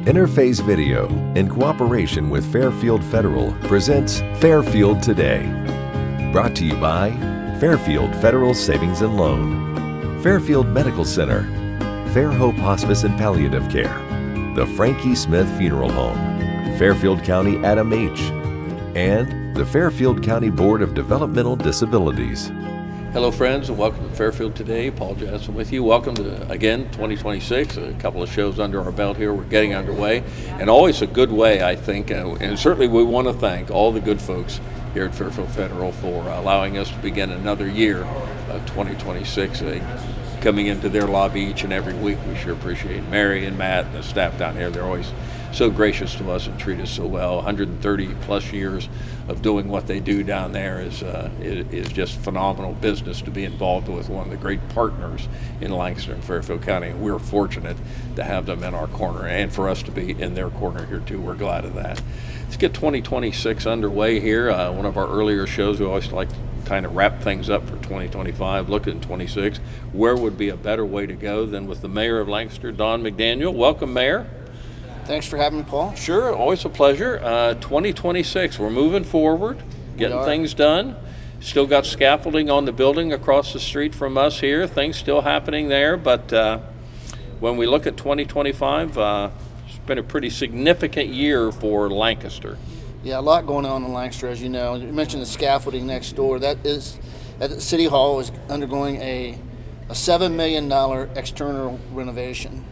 Interface Video, in cooperation with Fairfield Federal, presents Fairfield Today. Brought to you by Fairfield Federal Savings and Loan, Fairfield Medical Center, Fair Hope Hospice and Palliative Care, the Frankie Smith Funeral Home, Fairfield County Adam H., and the Fairfield County Board of Developmental Disabilities. Hello friends, and welcome to Fairfield Today. Paul Jackson with you. Welcome to, again, 2026. A couple of shows under our belt here. We're getting underway, and always a good way, I think. And certainly we want to thank all the good folks here at Fairfield Federal for allowing us to begin another year of 2026. Coming into their lobby each and every week. We sure appreciate Mary and Matt and the staff down here. They're always so gracious to us and treat us so well. 130 plus years of doing what they do down there is just phenomenal business to be involved with, one of the great partners in Lancaster and Fairfield County. We're fortunate to have them in our corner and for us to be in their corner here too. We're glad of that. Let's get 2026 underway here. One of our earlier shows, we always like to kind of wrap things up for 2025, look at 26. Where would be a better way to go than with the Mayor of Lancaster, Don McDaniel. Welcome, Mayor. Thanks for having me, Paul. Sure, always a pleasure. 2026, we're moving forward, getting things done. Still got scaffolding on the building across the street from us here. Things still happening there, but when we look at 2025, it's been a pretty significant year for Lancaster. Yeah, a lot going on in Lancaster, as you know. You mentioned the scaffolding next door. That is at City Hall is undergoing a $7 million external renovation.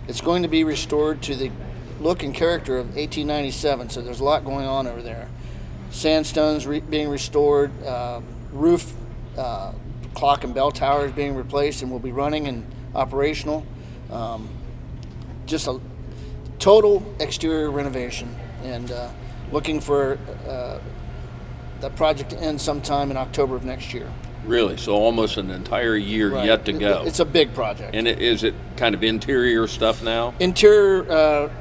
It's going to be restored to the look and character of 1897, so there's a lot going on over there. Sandstone's being restored, roof, clock and bell towers being replaced and will be running and operational. Just a total exterior renovation, and looking for that project to end sometime in October of next year. Really? So almost an entire year yet to go. It's a big project. And is it kind of interior stuff now? Interior,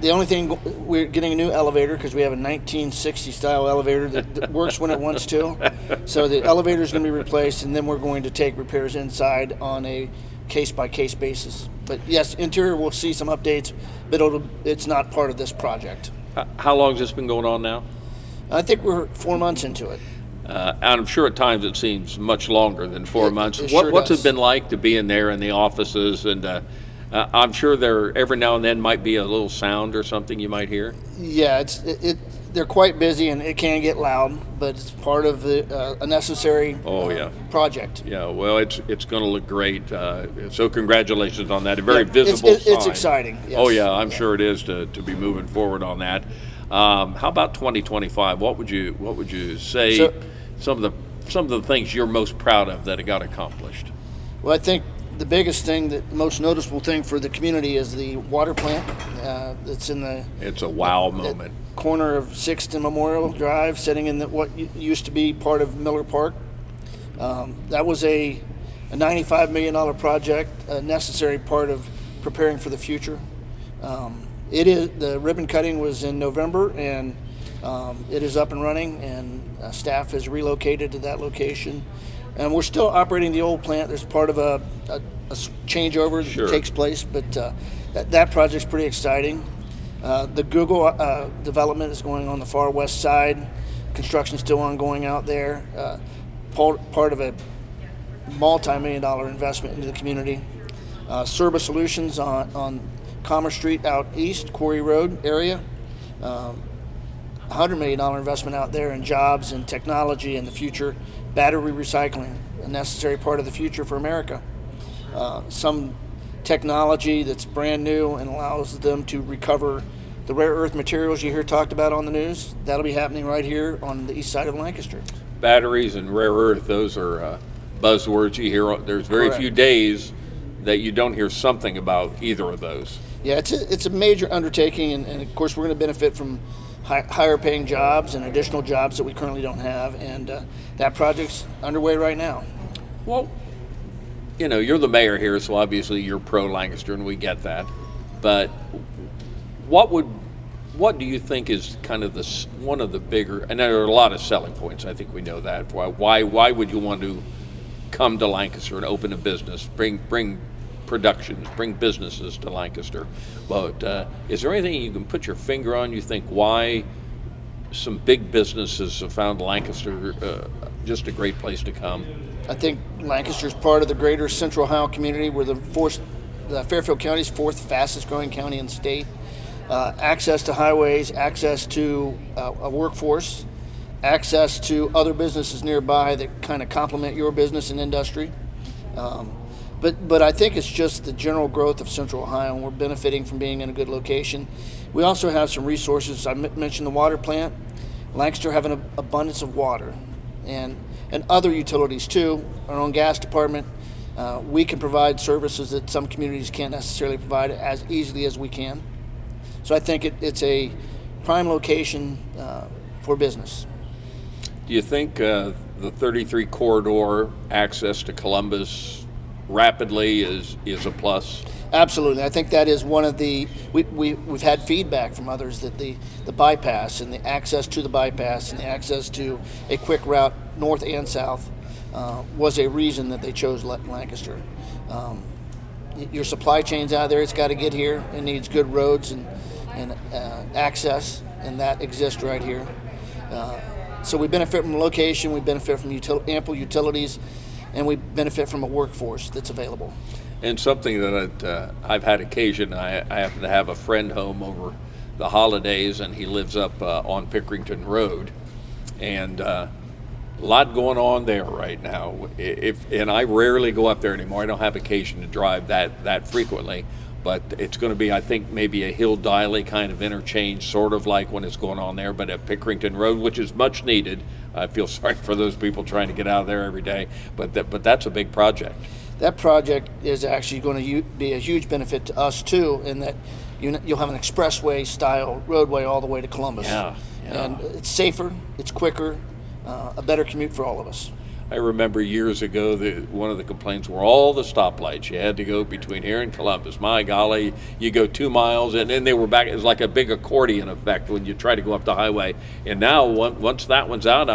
the only thing, we're getting a new elevator because we have a 1960 style elevator that works when it wants to. So the elevator is going to be replaced, and then we're going to take repairs inside on a case-by-case basis. But yes, interior, we'll see some updates, but it's not part of this project. How long has this been going on now? I think we're 4 months into it. And I'm sure at times it seems much longer than 4 months. What's it been like to be in there in the offices? And I'm sure there every now and then might be a little sound or something you might hear. Yeah, they're quite busy and it can get loud, but it's part of a necessary project. Yeah, well, it's going to look great. So congratulations on that. A very visible sign. It's exciting. Yes. Oh yeah, I'm sure it is to be moving forward on that. How about 2025? What would you say? Some of the things you're most proud of that got accomplished? Well, I think the biggest thing, the most noticeable thing for the community is the water plant. It's in the. It's a wow moment. Corner of 6th and Memorial Drive, sitting in what used to be part of Miller Park. That was a $95 million project, a necessary part of preparing for the future. The ribbon cutting was in November, and it is up and running, and staff has relocated to that location. And we're still operating the old plant. There's part of a changeover that takes place, but that project's pretty exciting. The Google development is going on the far west side. Construction's still ongoing out there. Part of a multi-million-dollar investment into the community. Serba Solutions on Commerce Street out east, Quarry Road area. $100 million investment out there in jobs and technology in the future. Battery recycling, a necessary part of the future for America. Some technology that's brand new and allows them to recover the rare earth materials you hear talked about on the news. That'll be happening right here on the east side of Lancaster. Batteries and rare earth, those are buzzwords you hear. There's very few days that you don't hear something about either of those. Yeah, it's a major undertaking, and of course we're going to benefit from higher paying jobs and additional jobs that we currently don't have, and that project's underway right now. Well, you know, you're the mayor here, so obviously you're pro Lancaster, and we get that. But what do you think is kind of one of the bigger, and there are a lot of selling points, I think we know that. Why would you want to come to Lancaster and open a business, bring productions, bring businesses to Lancaster. But is there anything you can put your finger on, you think, why some big businesses have found Lancaster just a great place to come? I think Lancaster is part of the greater Central Ohio community. We're the Fairfield County's fourth fastest growing county in the state. Access to highways, access to a workforce, access to other businesses nearby that kind of complement your business and industry. But I think it's just the general growth of Central Ohio, and we're benefiting from being in a good location. We also have some resources. I mentioned the water plant. Lancaster have an abundance of water and other utilities too. Our own gas department. We can provide services that some communities can't necessarily provide as easily as we can. So I think it's a prime location for business. Do you think the 33 corridor access to Columbus rapidly is a plus? Absolutely. I think that is one of the, we've had feedback from others that the bypass and the access to the bypass and the access to a quick route north and south was a reason that they chose Lancaster. Your supply chain's out there, it's got to get here. It needs good roads and access, and that exists right here. So we benefit from location, we benefit from ample utilities, and we benefit from a workforce that's available. And something that I've had occasion, I happen to have a friend home over the holidays, and he lives up on Pickerington Road, and a lot going on there right now. And I rarely go up there anymore. I don't have occasion to drive that frequently, but it's going to be, I think, maybe a Hill-Diley kind of interchange, sort of like when it's going on there, but at Pickerington Road, which is much needed. I feel sorry for those people trying to get out of there every day, but that's a big project. That project is actually going to be a huge benefit to us too, in that you'll have an expressway style roadway all the way to Columbus. Yeah. And it's safer, it's quicker, a better commute for all of us. I remember years ago one of the complaints were all the stoplights. You had to go between here and Columbus. My golly, you go 2 miles, and then they were back. It was like a big accordion effect when you try to go up the highway. And now, once that one's out,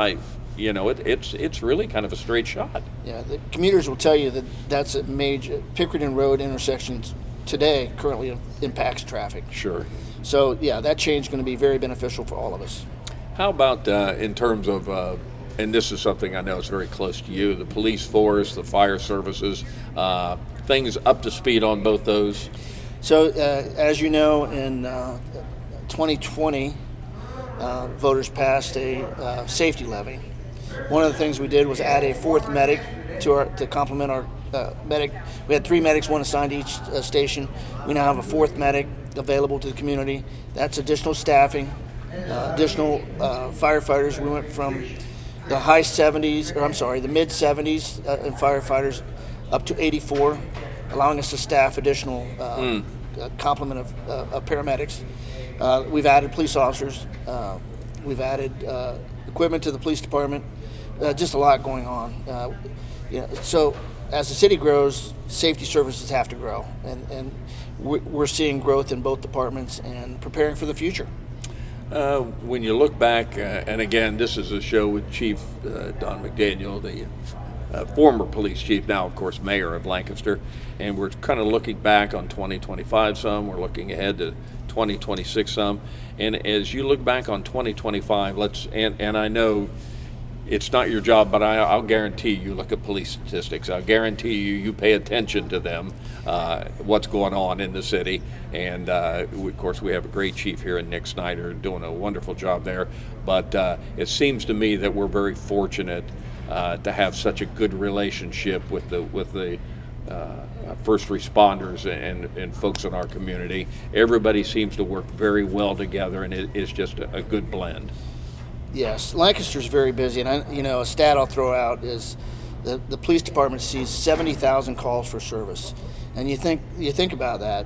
it's really kind of a straight shot. Yeah, the commuters will tell you that that's a major Pickerington Road intersections today currently impacts traffic. Sure. So yeah, that change is going to be very beneficial for all of us. How about in terms of, and this is something I know is very close to you, the police force, the fire services, things up to speed on both those? So as you know, in 2020, voters passed a safety levy. One of the things we did was add a fourth medic to complement our medic. We had 3 medics, 1 assigned to each station. We now have a fourth medic available to the community. That's additional staffing, additional firefighters. We went from the the mid 70s in firefighters up to 84, allowing us to staff additional complement of paramedics. We've added police officers. We've added equipment to the police department. Just a lot going on. So as the city grows, safety services have to grow, and we're seeing growth in both departments and preparing for the future. When you look back, and again, this is a show with Chief Don McDaniel, the former police chief, now of course mayor of Lancaster, and we're kind of looking back on 2025 some, we're looking ahead to 2026 some, and as you look back on 2025, and I know it's not your job, but I'll guarantee you look at police statistics. I'll guarantee you pay attention to them, what's going on in the city. And of course, we have a great chief here in Nick Snyder doing a wonderful job there. But it seems to me that we're very fortunate to have such a good relationship with the first responders and folks in our community. Everybody seems to work very well together, and it's just a good blend. Yes, Lancaster's very busy, and a stat I'll throw out is the police department sees 70,000 calls for service, and you think about that.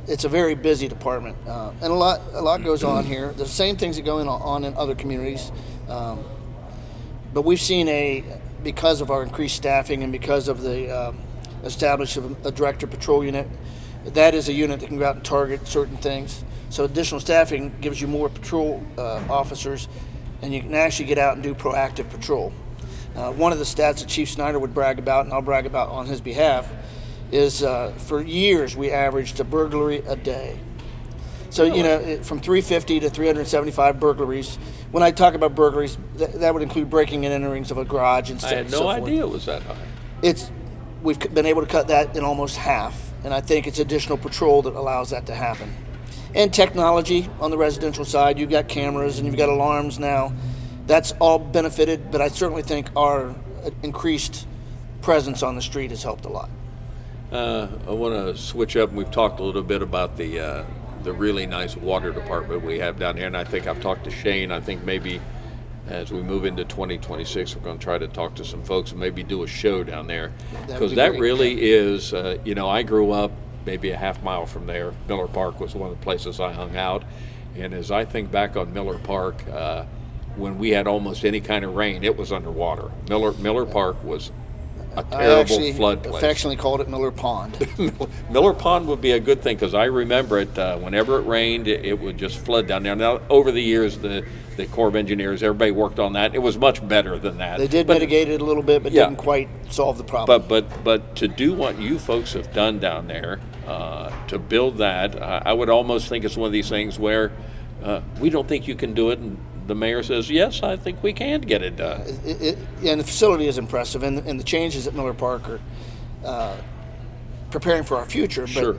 It's a very busy department, and a lot goes on here. The same things that go on in other communities, but we've seen because of our increased staffing and because of the establishment of a director patrol unit. That is a unit that can go out and target certain things. So additional staffing gives you more patrol officers, and you can actually get out and do proactive patrol. One of the stats that Chief Snyder would brag about, and I'll brag about on his behalf, is for years we averaged a burglary a day. So, from 350 to 375 burglaries. When I talk about burglaries, that would include breaking and enterings of a garage and I had no idea it was that high. We've been able to cut that in almost half, and I think it's additional patrol that allows that to happen. And technology on the residential side, you've got cameras and you've got alarms now. That's all benefited, but I certainly think our increased presence on the street has helped a lot. I want to switch up, and we've talked a little bit about the really nice water department we have down there, and I think I've talked to Shane. I think maybe as we move into 2026, we're going to try to talk to some folks and maybe do a show down there, because that really is, I grew up maybe a half mile from there. Miller Park was one of the places I hung out, and as I think back on Miller Park, when we had almost any kind of rain, it was underwater. Miller Park was a terrible flood place. I affectionately called it Miller Pond. Miller Pond would be a good thing, because I remember it, whenever it rained, it would just flood down there. Now, over the years, the Corps of Engineers, everybody worked on that. It was much better than that. They did mitigate it a little bit, but didn't quite solve the problem. But to do what you folks have done down there, to build that, I would almost think it's one of these things where we don't think you can do it, and the mayor says, yes, I think we can get it done. And the facility is impressive, and the changes at Miller Park are preparing for our future. Sure.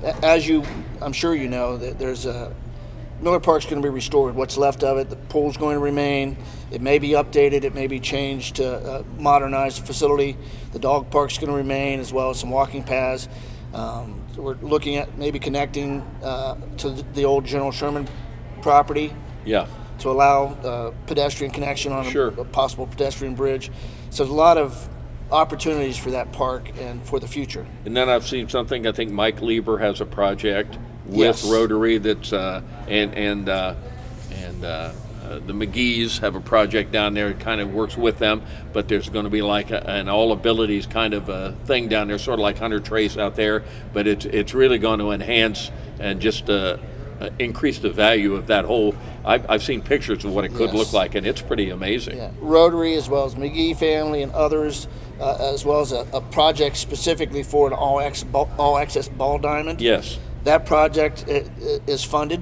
But I'm sure you know, that there's Miller Park's going to be restored. What's left of it, the pool's going to remain. It may be updated, it may be changed to modernize the facility. The dog park's going to remain, as well as some walking paths. So we're looking at maybe connecting to the old General Sherman property. Yeah. To allow pedestrian connection on Sure. a possible pedestrian bridge. So there's a lot of opportunities for that park and for the future. And then I've seen something, I think Mike Lieber has a project with Yes. Rotary that's, and the McGee's have a project down there that kind of works with them, but there's going to be like an all abilities kind of a thing down there, sort of like Hunter Trace out there, but it's really going to enhance and just increase the value of that whole. I've seen pictures of what it could Yes. look like, and it's pretty amazing. Yeah. Rotary, as well as McGee family and others, as well as a project specifically for an all-access ball diamond. Yes. That project is funded.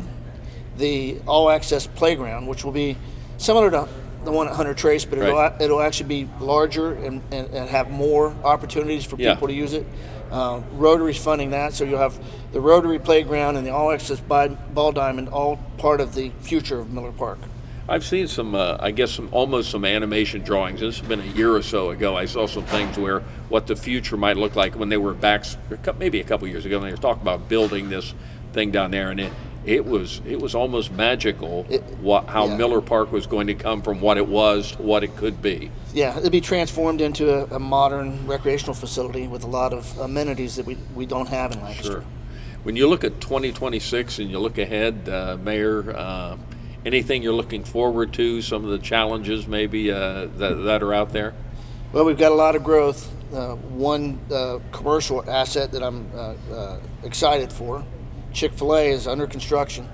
The all-access playground, which will be similar to the one at Hunter Trace, but Right. it'll actually be larger and have more opportunities for Yeah. people to use it. Rotary's funding that, so you'll have the Rotary playground and the all-access ball diamond, all part of the future of Miller Park. I've seen some, almost some animation drawings. This has been a year or so ago. I saw some things where what the future might look like when they were back, maybe a couple years ago, and they were talking about building this thing down there, and it was almost magical how Miller Park was going to come from what it was to what it could be. Yeah, it'll be transformed into a modern recreational facility with a lot of amenities that we don't have in Lancaster. Sure. When you look at 2026 and you look ahead, Mayor, anything you're looking forward to, some of the challenges maybe that are out there? Well, we've got a lot of growth. One commercial asset that I'm excited for, Chick-fil-A, is under construction.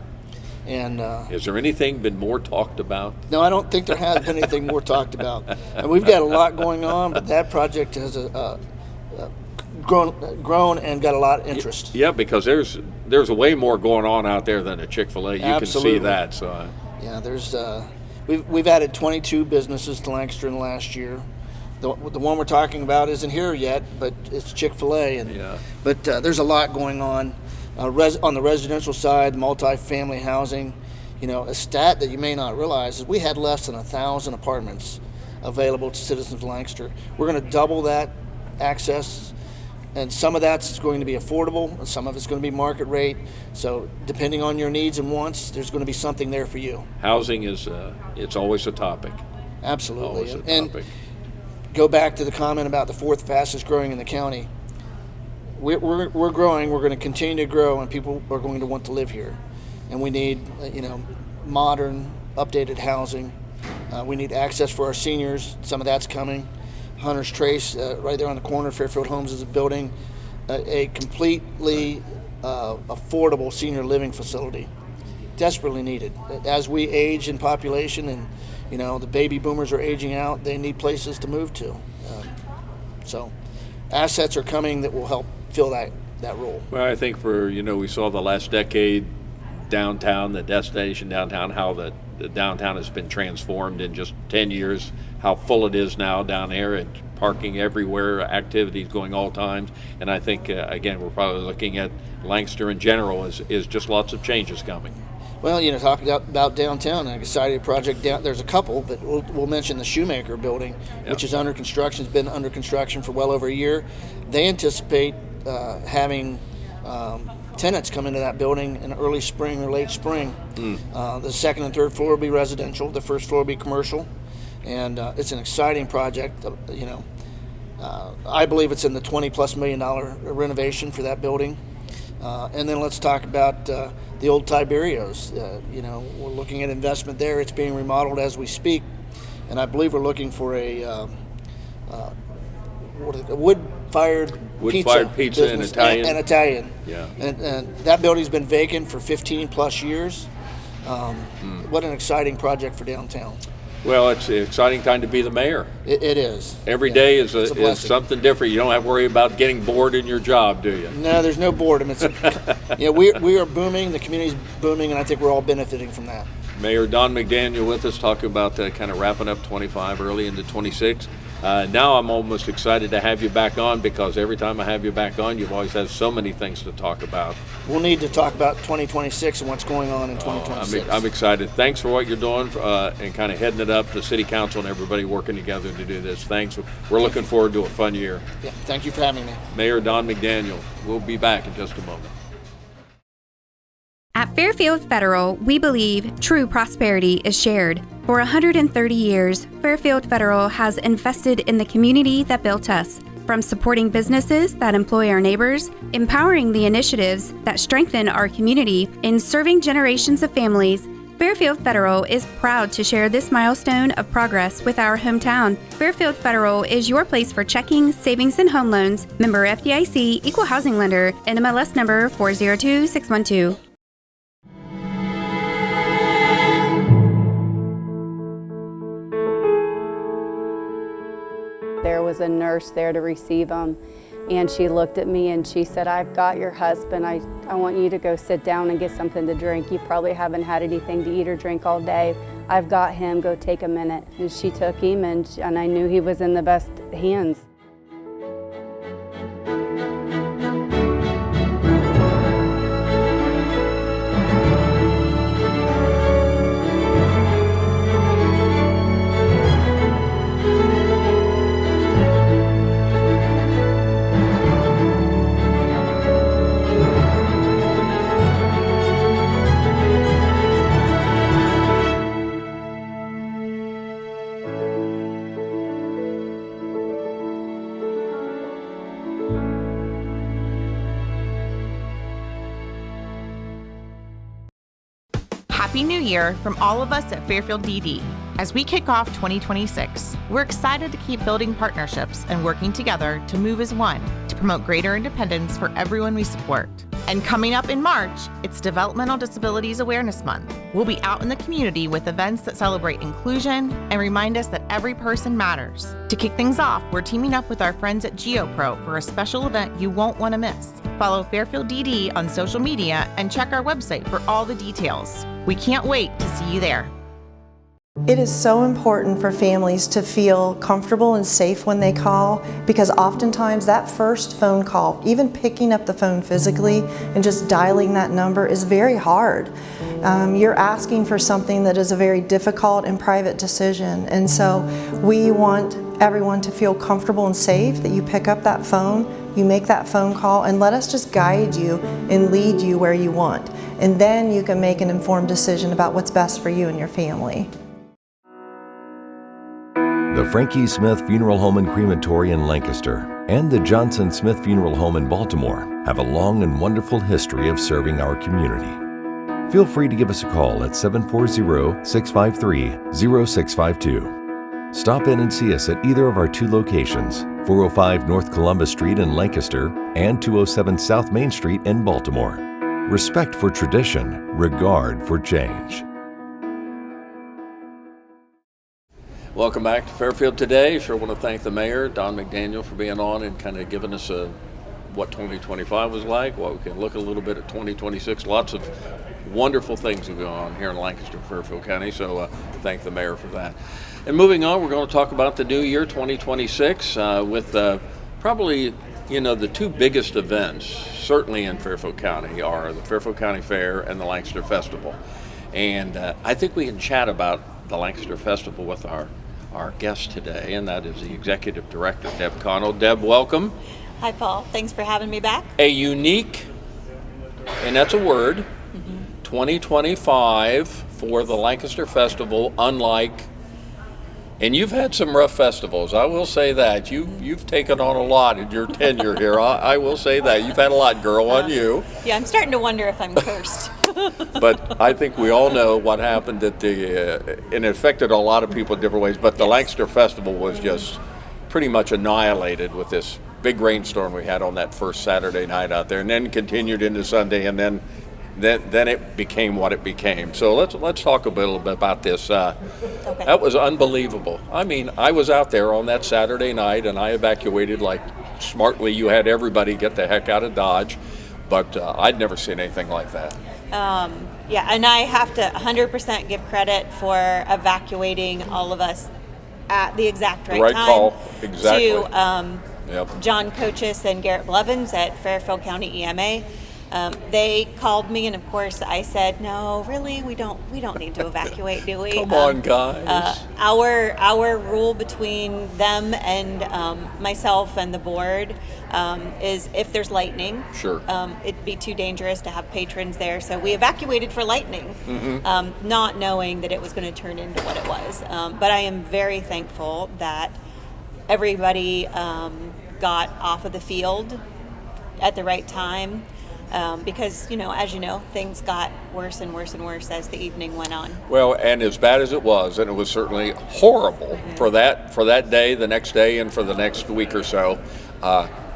And has there anything been more talked about? no, I don't think there has been anything more talked about. And we've got a lot going on, but that project has grown and got a lot of interest. Yeah, because there's way more going on out there than a Chick-fil-A. You Absolutely. can see that. So Yeah, there's we've added 22 businesses to Lancaster in the last year. The one we're talking about isn't here yet, but it's Chick-fil-A. Yeah. But there's a lot going on. On the residential side, multi-family housing, a stat that you may not realize is we had less than 1,000 apartments available to citizens of Lancaster. We're going to double that access, and some of that's going to be affordable, and some of it's going to be market rate. So depending on your needs and wants, there's going to be something there for you. housing is it's always a topic. Absolutely. Always a And topic. go back to the comment about the fourth fastest growing in the county. We're growing. We're going to continue to grow, and people are going to want to live here. And we need, modern, updated housing. We need access for our seniors. Some of that's coming. Hunter's Trace, right there on the corner, Fairfield Homes is building a completely affordable senior living facility. Desperately needed. As we age in population and, the baby boomers are aging out, they need places to move to. So assets are coming that will help fill that role. Well, I think we saw the last decade downtown, the destination downtown, how the downtown has been transformed in just 10 years, how full it is now down there, and parking everywhere, activities going all times. And I think, again, we're probably looking at Lancaster in general is just lots of changes coming. Well, talking about downtown, an exciting project there's a couple, but we'll mention the Shoemaker building, which is under construction. It's been under construction for well over a year. They anticipate having tenants come into that building in early spring or late spring. The second and third floor will be residential. The first floor will be commercial. And it's an exciting project. I believe it's in the $20+ million renovation for that building. And then let's talk about the old Tiberios. We're looking at investment there. It's being remodeled as we speak. And I believe we're looking for a wood-fired pizza and Italian. And Italian. Yeah. And that building's been vacant for 15+ years. What an exciting project for downtown. Well, it's an exciting time to be the mayor. It is. Every day is is something different. You don't have to worry about getting bored in your job, do you? No, there's no boredom. It's we are booming. The community's booming, and I think we're all benefiting from that. Mayor Don McDaniel with us, talking about kind of wrapping up 25 early into 26. Now I'm almost excited to have you back on, because every time I have you back on, you've always had so many things to talk about. We'll need to talk about 2026 and what's going on in 2026. I'm excited. Thanks for what you're doing and kind of heading it up, the city council and everybody working together to do this. Thanks. We're looking forward to a fun year. Yeah, thank you for having me. Mayor Don McDaniel. We'll be back in just a moment. At Fairfield Federal, we believe true prosperity is shared. For 130 years, Fairfield Federal has invested in the community that built us. From supporting businesses that employ our neighbors, empowering the initiatives that strengthen our community, and serving generations of families, Fairfield Federal is proud to share this milestone of progress with our hometown. Fairfield Federal is your place for checking, savings, and home loans. Member FDIC, Equal Housing Lender, NMLS number 402612. There was a nurse there to receive him, and she looked at me and she said, "I've got your husband. I want you to go sit down and get something to drink. You probably haven't had anything to eat or drink all day. I've got him. Go take a minute." And she took him, and I knew he was in the best hands. Happy New Year from all of us at Fairfield DD. As we kick off 2026, we're excited to keep building partnerships and working together to move as one to promote greater independence for everyone we support. And coming up in March, it's Developmental Disabilities Awareness Month. We'll be out in the community with events that celebrate inclusion and remind us that every person matters. To kick things off, we're teaming up with our friends at GeoPro for a special event you won't want to miss. Follow Fairfield DD on social media and check our website for all the details. We can't wait to see you there. It is so important for families to feel comfortable and safe when they call, because oftentimes that first phone call, even picking up the phone physically and just dialing that number, is very hard. You're asking for something that is a very difficult and private decision, and so we want everyone to feel comfortable and safe that you pick up that phone, you make that phone call, and let us just guide you and lead you where you want. And then you can make an informed decision about what's best for you and your family. The Frankie Smith Funeral Home and Crematory in Lancaster and the Johnson Smith Funeral Home in Baltimore have a long and wonderful history of serving our community. Feel free to give us a call at 740-653-0652. Stop in and see us at either of our two locations, 405 North Columbus Street in Lancaster and 207 South Main Street in Baltimore. Respect for tradition, regard for change. Welcome back to Fairfield Today. Sure want to thank the mayor, Don McDaniel, for being on and kind of giving us a what 2025 was like, what we can look a little bit at 2026. Lots of wonderful things have gone on here in Lancaster, Fairfield County, so thank the mayor for that. And moving on, we're going to talk about the new year, 2026, with probably, the two biggest events, certainly in Fairfield County, are the Fairfield County Fair and the Lancaster Festival. And I think we can chat about the Lancaster Festival with our guest today, and that is the Executive Director, Deb Connell. Deb, welcome. Hi, Paul. Thanks for having me back. A unique, and that's a word, 2025 for the Lancaster Festival, unlike, and you've had some rough festivals, I will say that. You've taken on a lot in your tenure here. I will say that. You've had a lot, girl, on you. Yeah, I'm starting to wonder if I'm cursed. But I think we all know what happened at and it affected a lot of people in different ways, but the Lancaster Festival was just pretty much annihilated with this big rainstorm we had on that first Saturday night out there, and then continued into Sunday, and then it became what it became. So let's talk a little bit about this. Okay. That was unbelievable. I mean, I was out there on that Saturday night, and I evacuated like smartly. You had everybody get the heck out of Dodge, but I'd never seen anything like that. Yeah, and I have to 100% give credit for evacuating all of us at the exact right time. Call, exactly. To John Coaches and Garrett Blevins at Fairfield County EMA. They called me, and of course I said, "No, really, we don't need to evacuate, do we?" Come on, guys. Our rule between them and myself and the board is if there's lightning, sure, it'd be too dangerous to have patrons there. So we evacuated for lightning, not knowing that it was going to turn into what it was. But I am very thankful that everybody got off of the field at the right time. Because, as you know, things got worse and worse and worse as the evening went on. Well, and as bad as it was, and it was certainly horrible for that day, the next day, and for the next week or so,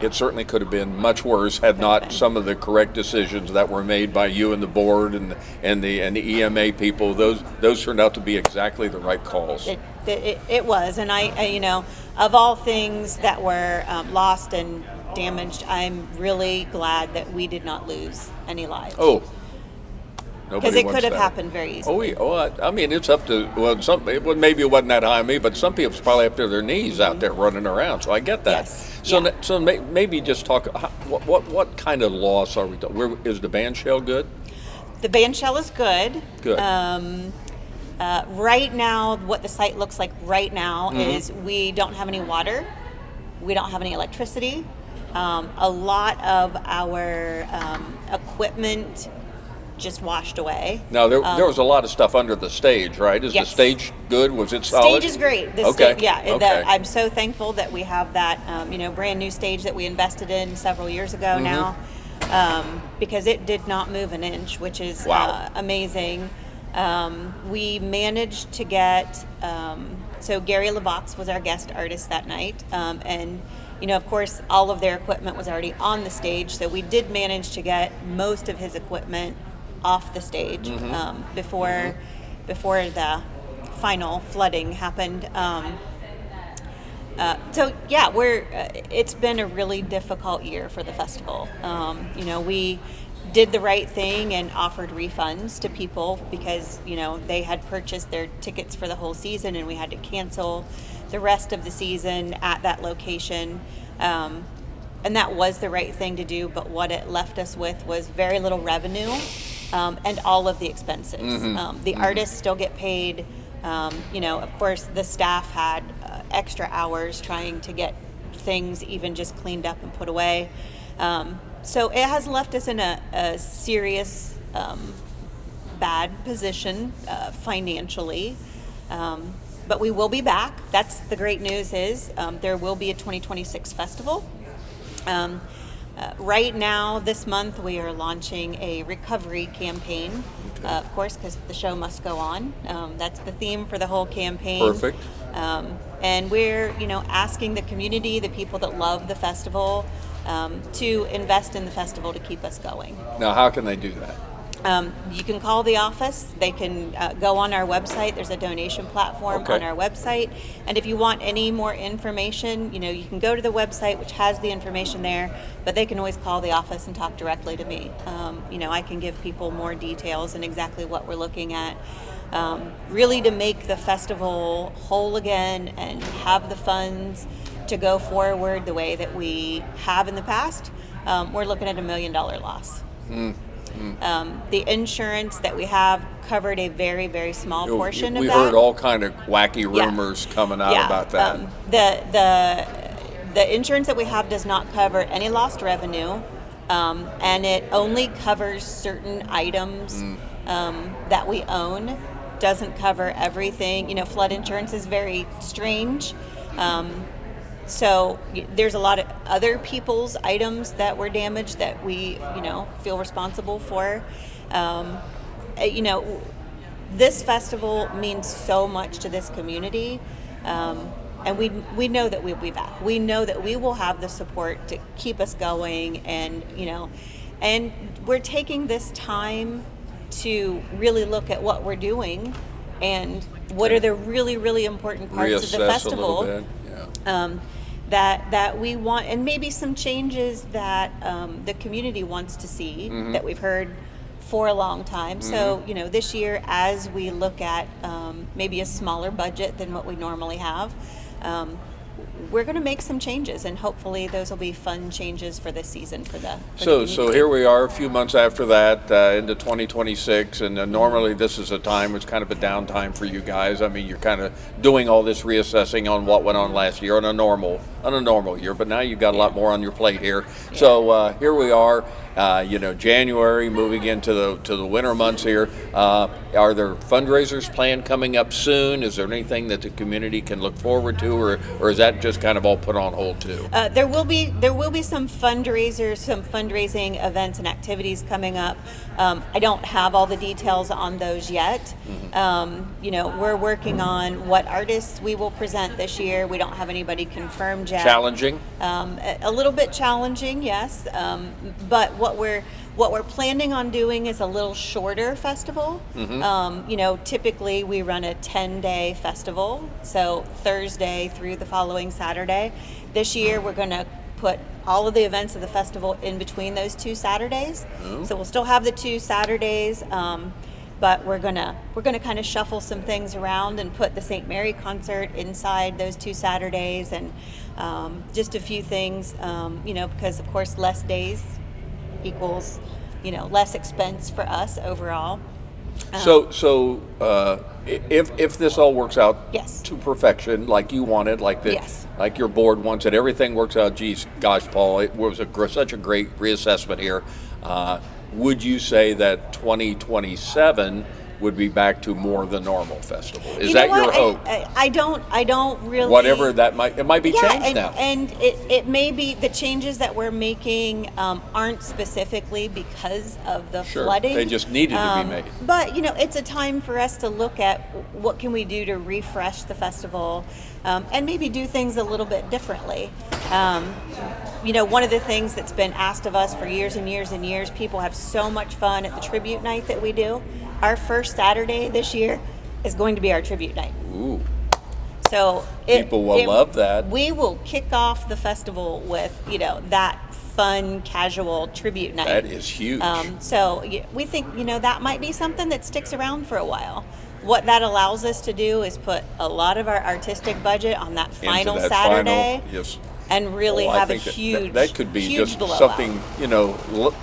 it certainly could have been much worse had not some of the correct decisions that were made by you and the board and the EMA people. Those turned out to be exactly the right calls. It was, and I of all things that were lost and damaged, I'm really glad that we did not lose any lives. Oh, because it could have happened very easily. I mean, it's up to maybe it wasn't that high on me, but some people's probably up to their knees out there running around. So I get that. Yes. So maybe just talk. What kind of loss are we talking? Is the band shell good? The band shell is good. Good. Right now, what the site looks like right now is we don't have any water, we don't have any electricity. A lot of our equipment just washed away. Now, there was a lot of stuff under the stage, right? Is yes. the stage good? Was it solid? Stage is great. Okay. I'm so thankful that we have that, brand new stage that we invested in several years ago now, because it did not move an inch, which is amazing. We managed to get, so Gary LeVox was our guest artist that night, and of course, all of their equipment was already on the stage, so we did manage to get most of his equipment off the stage before the final flooding happened. It's been a really difficult year for the festival. We did the right thing and offered refunds to people because they had purchased their tickets for the whole season, and we had to cancel the rest of the season at that location, and that was the right thing to do, but what it left us with was very little revenue and all of the expenses. The artists still get paid. Of course the staff had extra hours trying to get things even just cleaned up and put away, so it has left us in a serious bad position financially. But we will be back. That's the great news is there will be a 2026 festival. Right now, this month, we are launching a recovery campaign, of course, because the show must go on. That's the theme for the whole campaign. Perfect. And we're, asking the community, the people that love the festival, to invest in the festival to keep us going. Now, how can they do that? You can call the office. They can go on our website. There's a donation platform on our website. And if you want any more information, you can go to the website, which has the information there, but they can always call the office and talk directly to me. I can give people more details and exactly what we're looking at. Really to make the festival whole again and have the funds to go forward the way that we have in the past. We're looking at $1 million loss. The insurance that we have covered a very, very small portion of that. We heard all kind of wacky rumors coming out about that. The insurance that we have does not cover any lost revenue, and it only covers certain items that we own. Doesn't cover everything. Flood insurance is very strange. So there's a lot of other people's items that were damaged that we, feel responsible for. This festival means so much to this community, and we know that we'll be back. We know that we will have the support to keep us going, and and we're taking this time to really look at what we're doing and what are the really, really important parts of the festival. A little bit. That we want, and maybe some changes that the community wants to see that we've heard for a long time. So, this year, as we look at maybe a smaller budget than what we normally have, we're going to make some changes, and hopefully those will be fun changes for this season for the community. So here we are a few months after that, into 2026, and normally this is a time, it's kind of a downtime for you guys. I mean, you're kind of doing all this reassessing on what went on last year on a normal year, but now you've got a lot more on your plate here. Yeah. So here we are, January, moving into the winter months here. Are there fundraisers planned coming up soon? Is there anything that the community can look forward to, or is that just kind of all put on hold too? There will be some fundraisers, some fundraising events and activities coming up. I don't have all the details on those yet. We're working on what artists we will present this year. We don't have anybody confirmed yet. Challenging? A little bit challenging, yes. But what we're planning on doing is a little shorter festival. Typically we run a 10-day festival, so Thursday through the following Saturday. This year we're going to put all of the events of the festival in between those 2 Saturdays. So we'll still have the 2 Saturdays, but we're gonna kind of shuffle some things around and put the St. Mary concert inside those 2 Saturdays, and just a few things, because of course less days equals, less expense for us overall. So if this all works out to perfection, like you wanted, like your board wants it, everything works out. Gosh, Paul, it was such a great reassessment here. Would you say that 2027 would be back to more the normal festival? Is that your hope? I don't really. Whatever that might be changed now. And it may be the changes that we're making aren't specifically because of the flooding. They just needed to be made. But it's a time for us to look at what can we do to refresh the festival, and maybe do things a little bit differently. One of the things that's been asked of us for years and years and years, people have so much fun at the tribute night that we do. Our first Saturday this year is going to be our tribute night. Ooh. So people will love that. We will kick off the festival with, that fun, casual tribute night. That is huge. So we think, that might be something that sticks around for a while. What that allows us to do is put a lot of our artistic budget on that final Saturday. Yes. And really have a huge that could be just blowout. Something,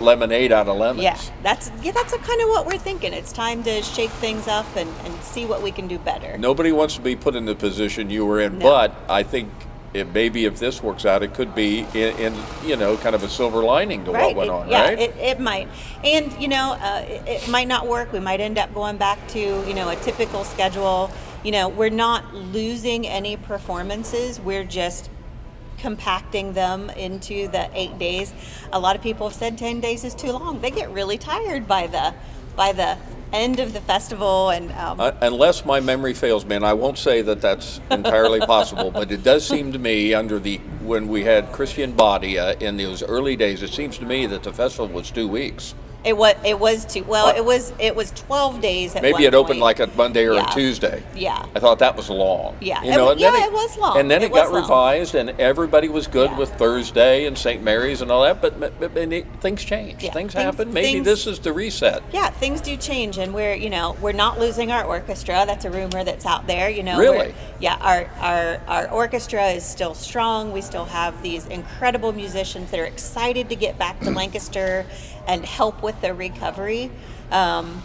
lemonade out of lemons. Yeah, that's kind of what we're thinking. It's time to shake things up and see what we can do better. Nobody wants to be put in the position you were in, no. But I think maybe if this works out, it could be in kind of a silver lining to what went on, right? It might. And, it might not work. We might end up going back to, a typical schedule. We're not losing any performances. We're just compacting them into the 8 days. A lot of people have said 10 days is too long. They get really tired by the end of the festival, and unless my memory fails me, and I won't say that that's entirely possible, but it does seem to me when we had Christian Badia in those early days, it seems to me that the festival was 2 weeks. It was too well. It was 12 days. At Maybe one it opened point. like a Monday or Yeah. a Tuesday. Yeah. I thought that was long. Yeah. You know, It and then was long. And then it was got long. revised, and everybody was good Yeah. with Thursday and St. Mary's and all that. But things change. Yeah. Things Things- happen. Maybe things- this is the reset. Yeah, things do change, and we're not losing our orchestra. That's a rumor that's out there. Really? Our orchestra is still strong. We still have these incredible musicians that are excited to get back to Lancaster and help with the recovery. Our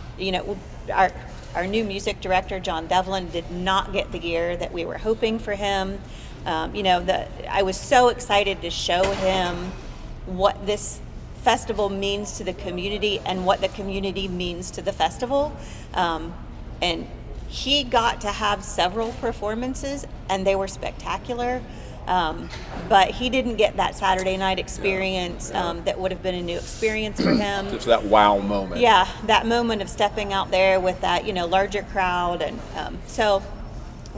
new music director, John Devlin, did not get the year that we were hoping for him. I was so excited to show him what this festival means to the community and what the community means to the festival. And he got to have several performances, and they were spectacular. But he didn't get that Saturday night experience that would have been a new experience for him. Just that wow moment. Yeah, that moment of stepping out there with that, larger crowd. And so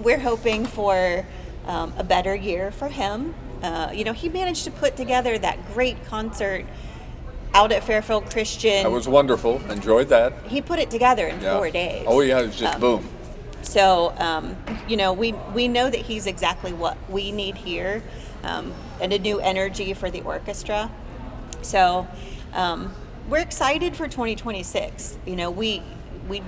we're hoping for a better year for him. He managed to put together that great concert out at Fairfield Christian. That was wonderful. Enjoyed that. He put it together in Yeah. 4 days. Oh, yeah, it was just boom. So, we know that he's exactly what we need here, and a new energy for the orchestra. So, we're excited for 2026. We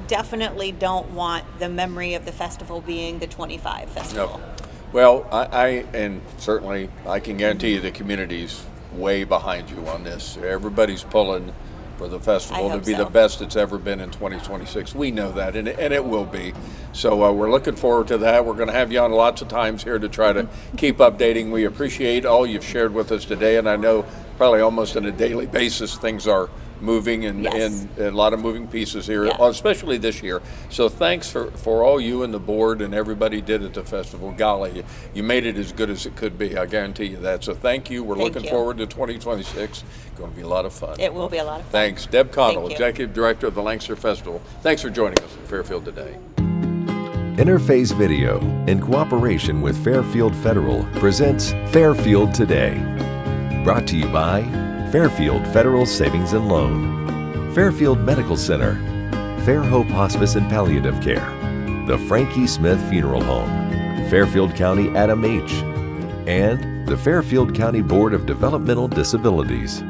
definitely don't want the memory of the festival being the 25 festival. No. Well, and certainly I can guarantee you the community's way behind you on this. Everybody's pulling for the festival I to hope be so. the best it's ever been in 2026. We know that, and it will be. So we're looking forward to that. We're going to have you on lots of times here to try to keep updating. We appreciate all you've shared with us today, and I know probably almost on a daily basis things are moving and Yes. a lot of moving pieces here, Yeah. especially this year. So thanks for all you and the board and everybody did at the festival. Golly, you made it as good as it could be. I guarantee you that. So thank you. We're Thank looking you. forward to 2026. Going to be a lot of fun. It will be a lot of fun. Thanks. Deb Connell, Thank you. Executive Director of the Lancaster Festival. Thanks for joining us in Fairfield today. Interface Video, in cooperation with Fairfield Federal, presents Fairfield Today. Brought to you by Fairfield Federal Savings and Loan, Fairfield Medical Center, Fair Hope Hospice and Palliative Care, the Frankie Smith Funeral Home, Fairfield County Adam H., and the Fairfield County Board of Developmental Disabilities.